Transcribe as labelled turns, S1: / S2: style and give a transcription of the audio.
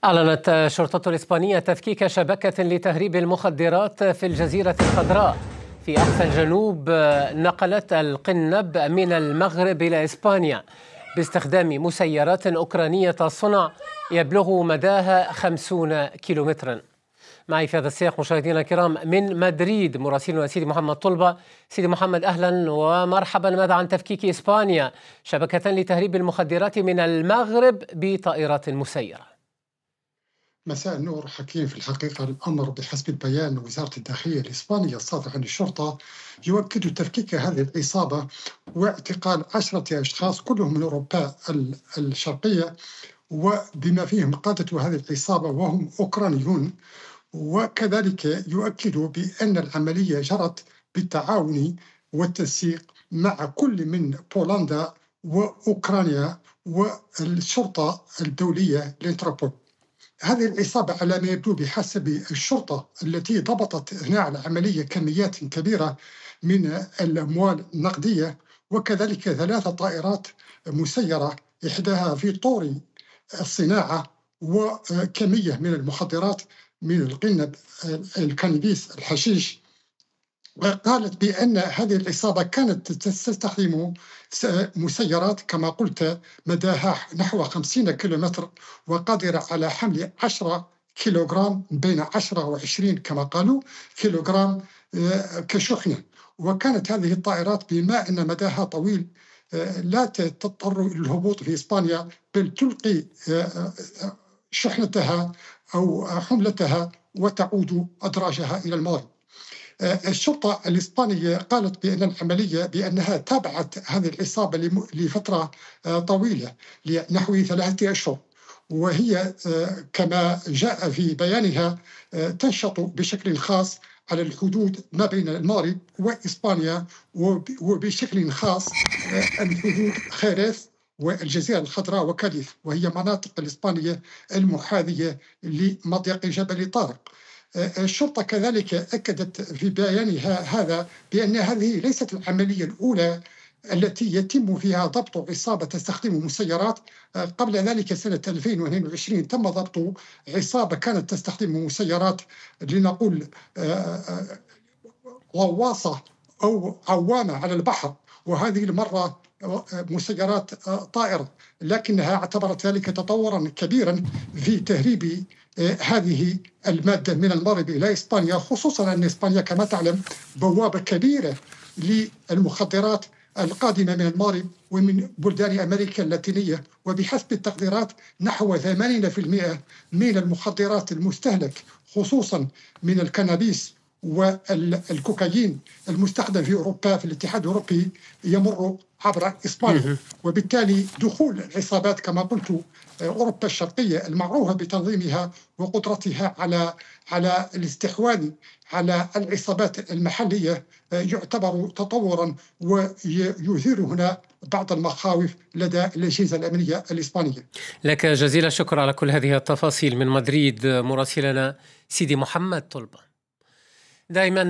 S1: أعلنت الشرطة الإسبانية تفكيك شبكة لتهريب المخدرات في الجزيرة الخضراء في أقصى الجنوب، نقلت القنب من المغرب إلى إسبانيا باستخدام مسيرات أوكرانية الصنع يبلغ مداها 50 كيلومترا. معي في هذا السياق مشاهدينا الكرام من مدريد مراسلنا سيدي محمد طلبة. سيدي محمد، أهلا ومرحبا. ماذا عن تفكيك إسبانيا شبكة لتهريب المخدرات من المغرب بطائرات مسيرة؟
S2: مساء النور حكيم. في الحقيقة الأمر بحسب البيان وزارة الداخلية الإسبانية الصادر عن الشرطة يؤكد تفكيك هذه العصابة واعتقال 10 أشخاص كلهم من أوروبا الشرقية، وبما فيهم قادة هذه العصابة وهم أوكرانيون. وكذلك يؤكد بأن العملية جرت بالتعاون والتنسيق مع كل من بولندا وأوكرانيا والشرطة الدولية الانتربول. هذه العصابة على ما يبدو بحسب الشرطة التي ضبطت أثناء العملية كميات كبيرة من الأموال النقدية، وكذلك 3 طائرات مسيرة، إحداها في طور الصناعة، وكمية من المخدرات من القنب الكانابيس الحشيش. وقالت بأن هذه العصابة كانت تستخدم مسيرات كما قلت مداها نحو 50 كيلومتر، وقادرة على حمل 10 كيلوغرام، بين 10 و20 كما قالوا كيلوغرام كشحنة. وكانت هذه الطائرات بما أن مداها طويل لا تضطر للهبوط في إسبانيا، بل تلقي شحنتها أو حملتها وتعود أدراجها إلى المغرب. الشرطة الإسبانية قالت بأن العملية بأنها تابعت هذه العصابة لفترة طويلة لنحو 3 أشهر، وهي كما جاء في بيانها تنشط بشكل خاص على الحدود ما بين المغرب وإسبانيا، وبشكل خاص الحدود خيريث والجزيرة الخضراء وكاديث، وهي مناطق الإسبانية المحاذية لمضيق جبل طارق. الشرطة كذلك أكدت في بيانها هذا بأن هذه ليست العملية الأولى التي يتم فيها ضبط عصابة تستخدم مسيرات. قبل ذلك سنة 2022 تم ضبط عصابة كانت تستخدم مسيرات، لنقول غواصة أو عوامة على البحر، وهذه المرة مسيرات طائرة، لكنها اعتبرت ذلك تطورا كبيرا في تهريب هذه المادة من المغرب إلى إسبانيا، خصوصا أن إسبانيا كما تعلم بوابة كبيرة للمخدرات القادمة من المغرب ومن بلدان أمريكا اللاتينية. وبحسب التقديرات نحو 80% من المخدرات المستهلك خصوصا من الكنابيس والكوكايين المستخدم في أوروبا في الاتحاد الأوروبي يمر عبر إسبانيا. وبالتالي دخول العصابات كما قلت أوروبا الشرقية المعروفة بتنظيمها وقدرتها على الاستحواذ على العصابات المحلية يعتبر تطورا، ويثير هنا بعض المخاوف لدى الأجهزة الأمنية الإسبانية.
S1: لك جزيل الشكر على كل هذه التفاصيل من مدريد مراسلنا سيدي محمد طلبة. دائما